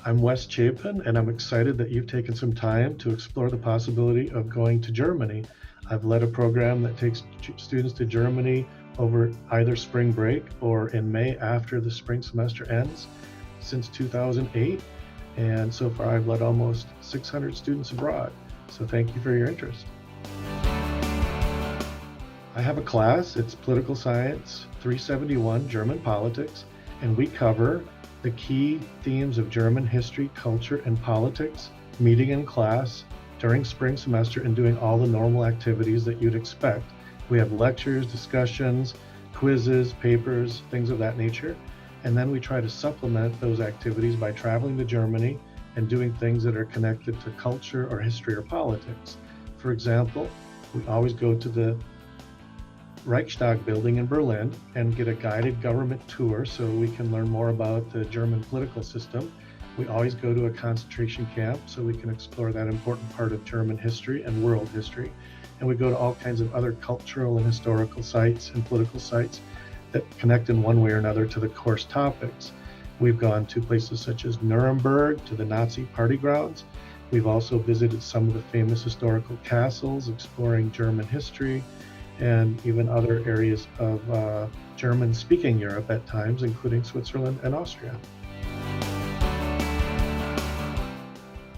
I'm Wes Chapin, and I'm excited that you've taken some time to explore the possibility of going to Germany. I've led a program that takes students to Germany over either spring break or in May after the spring semester ends since 2008. And so far, I've led almost 600 students abroad. So thank you for your interest. I have a class, it's Political Science 371, German Politics, and we cover the key themes of German history, culture, and politics, meeting in class during spring semester and doing all the normal activities that you'd expect. We have lectures, discussions, quizzes, papers, things of that nature. And then we try to supplement those activities by traveling to Germany and doing things that are connected to culture or history or politics. For example, we always go to the Reichstag building in Berlin and get a guided government tour so we can learn more about the German political system. We always go to a concentration camp so we can explore that important part of German history and world history. And we go to all kinds of other cultural and historical sites and political sites that connect in one way or another to the course topics. We've gone to places such as Nuremberg, to the Nazi party grounds. We've also visited some of the famous historical castles, exploring German history, and even other areas of German-speaking Europe at times, including Switzerland and Austria.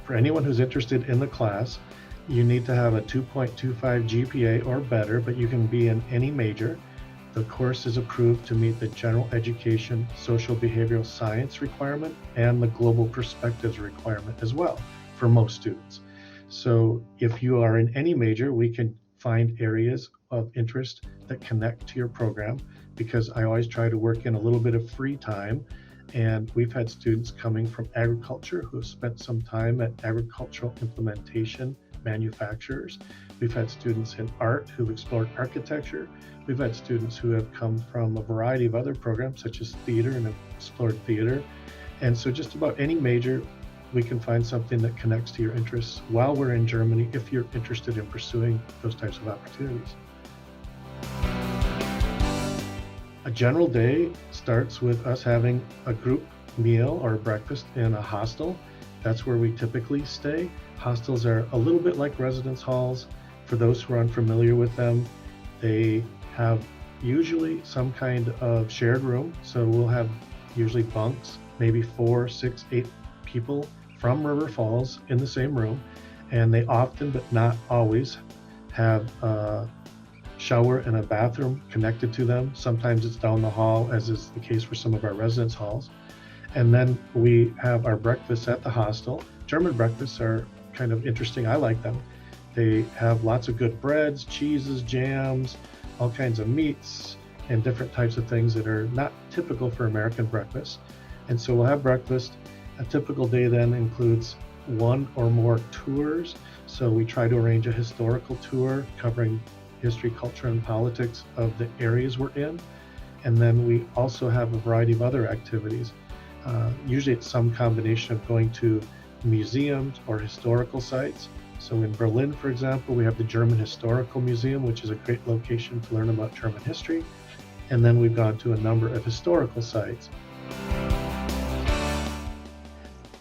For anyone who's interested in the class, you need to have a 2.25 GPA or better, but you can be in any major. The course is approved to meet the general education, social behavioral science requirement, and the global perspectives requirement as well for most students. So if you are in any major, we can find areas of interest that connect to your program, because I always try to work in a little bit of free time. And we've had students coming from agriculture who have spent some time at agricultural implementation manufacturers. We've had students in art who've explored architecture. We've had students who have come from a variety of other programs such as theater and have explored theater. And so just about any major, we can find something that connects to your interests while we're in Germany if you're interested in pursuing those types of opportunities. A general day starts with us having a group meal or breakfast in a hostel. That's where we typically stay. Hostels are a little bit like residence halls. For those who are unfamiliar with them, they have usually some kind of shared room. So we'll have usually bunks, maybe 4, 6, 8 people from River Falls in the same room. And they often, but not always, have a shower and a bathroom connected to them. Sometimes it's down the hall, as is the case for some of our residence halls. And then we have our breakfasts at the hostel. German breakfasts are kind of interesting. I like them. They have lots of good breads, cheeses, jams, all kinds of meats, and different types of things that are not typical for American breakfast. And so we'll have breakfast. A typical day then includes one or more tours. So we try to arrange a historical tour covering history, culture, and politics of the areas we're in. And then we also have a variety of other activities. Usually it's some combination of going to museums or historical sites. So in Berlin, for example, we have the German Historical Museum, which is a great location to learn about German history. And then we've gone to a number of historical sites.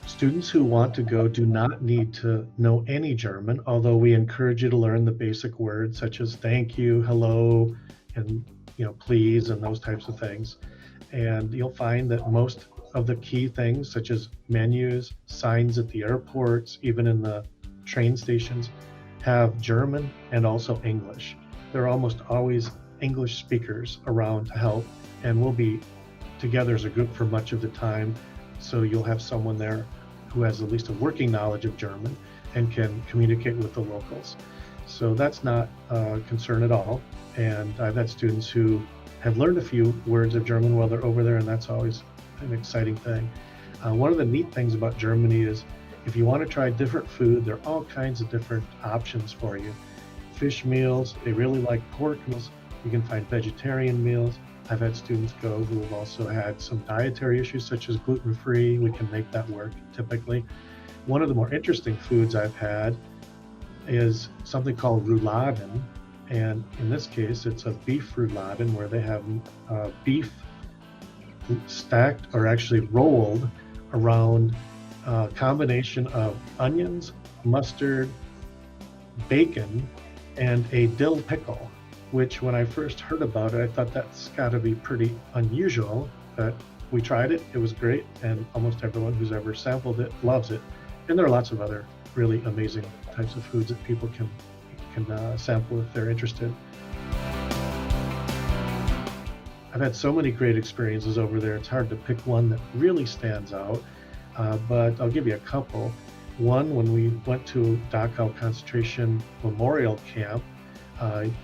Students who want to go do not need to know any German, although we encourage you to learn the basic words such as thank you, hello, and please, and those types of things. And you'll find that most of the key things such as menus, signs at the airports, even in the train stations, have German and also English. There are almost always English speakers around to help, and we'll be together as a group for much of the time. So you'll have someone there who has at least a working knowledge of German and can communicate with the locals. So that's not a concern at all. And I've had students who have learned a few words of German while they're over there, and that's always an exciting thing. One of the neat things about Germany is if you want to try different food, there are all kinds of different options for you. Fish meals, they really like pork meals. You can find vegetarian meals. I've had students go who have also had some dietary issues such as gluten-free. We can make that work typically. One of the more interesting foods I've had is something called Rouladen. And in this case, it's a beef rouladen where they have beef stacked or actually rolled around a combination of onions, mustard, bacon, and a dill pickle, which when I first heard about it, I thought that's got to be pretty unusual. But we tried it, it was great, and almost everyone who's ever sampled it loves it. And there are lots of other really amazing types of foods that people can sample if they're interested. I've had so many great experiences over there. It's hard to pick one that really stands out, but I'll give you a couple. One, when we went to Dachau concentration memorial camp,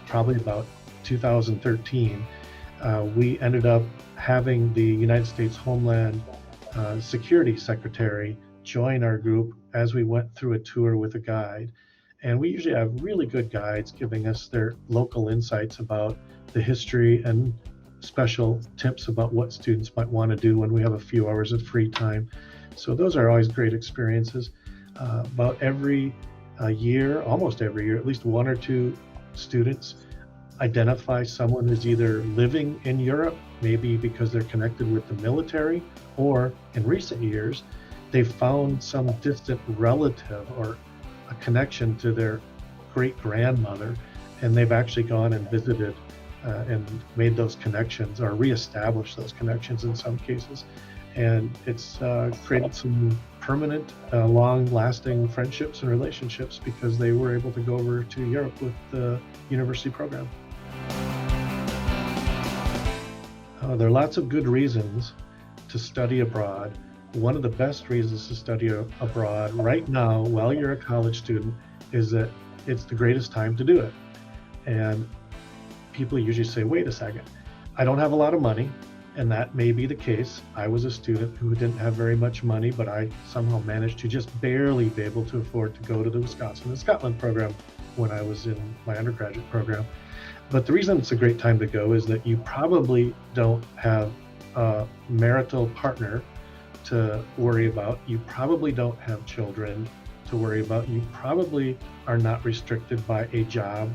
probably about 2013, we ended up having the United States Homeland Security Secretary join our group as we went through a tour with a guide. And we usually have really good guides giving us their local insights about the history and special tips about what students might want to do when we have a few hours of free time. So those are always great experiences. About every year, almost every year, at least one or two students identify someone who's either living in Europe, maybe because they're connected with the military, or in recent years, they've found some distant relative or a connection to their great grandmother, and they've actually gone and visited and made those connections or reestablished those connections in some cases. And it's created some permanent, long-lasting friendships and relationships because they were able to go over to Europe with the university program. There are lots of good reasons to study abroad. One of the best reasons to study abroad right now, while you're a college student, is that it's the greatest time to do it. And people usually say, wait a second, I don't have a lot of money. And that may be the case. I was a student who didn't have very much money, but I somehow managed to just barely be able to afford to go to the Wisconsin and Scotland program when I was in my undergraduate program. But the reason it's a great time to go is that you probably don't have a marital partner to worry about. You probably don't have children to worry about. You probably are not restricted by a job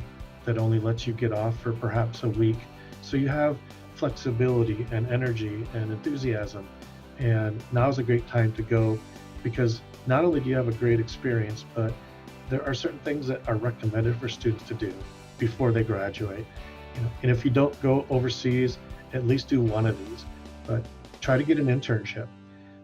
that only lets you get off for perhaps a week. So you have flexibility and energy and enthusiasm. And now's a great time to go because not only do you have a great experience, but there are certain things that are recommended for students to do before they graduate. And if you don't go overseas, at least do one of these. But try to get an internship.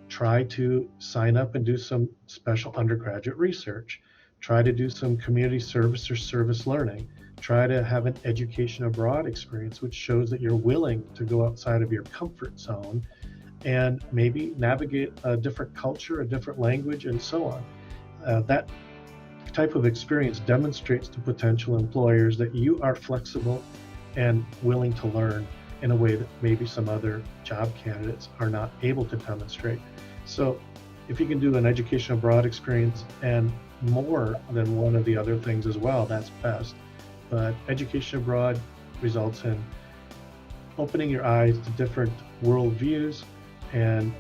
Try to sign up and do some special undergraduate research. Try to do some community service or service learning. Try to have an education abroad experience, which shows that you're willing to go outside of your comfort zone and maybe navigate a different culture, a different language, and so on. That type of experience demonstrates to potential employers that you are flexible and willing to learn in a way that maybe some other job candidates are not able to demonstrate. So if you can do an education abroad experience and more than one of the other things as well, that's best. But education abroad results in opening your eyes to different worldviews, and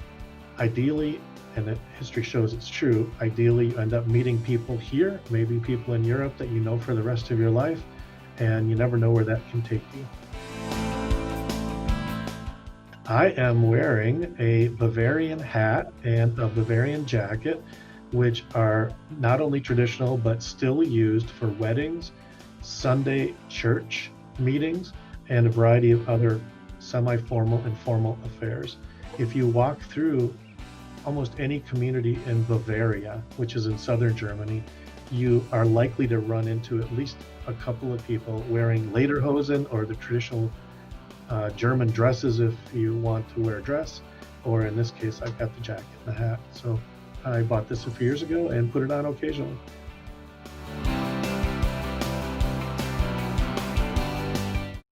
ideally, and history shows it's true, ideally you end up meeting people here, maybe people in Europe that you know for the rest of your life, and you never know where that can take you. I am wearing a Bavarian hat and a Bavarian jacket, which are not only traditional but still used for weddings, Sunday church meetings, and a variety of other semi-formal and formal affairs. If you walk through almost any community in Bavaria, which is in southern Germany, you are likely to run into at least a couple of people wearing lederhosen or the traditional German dresses if you want to wear a dress, or in this case, I've got the jacket and the hat. So I bought this a few years ago and put it on occasionally.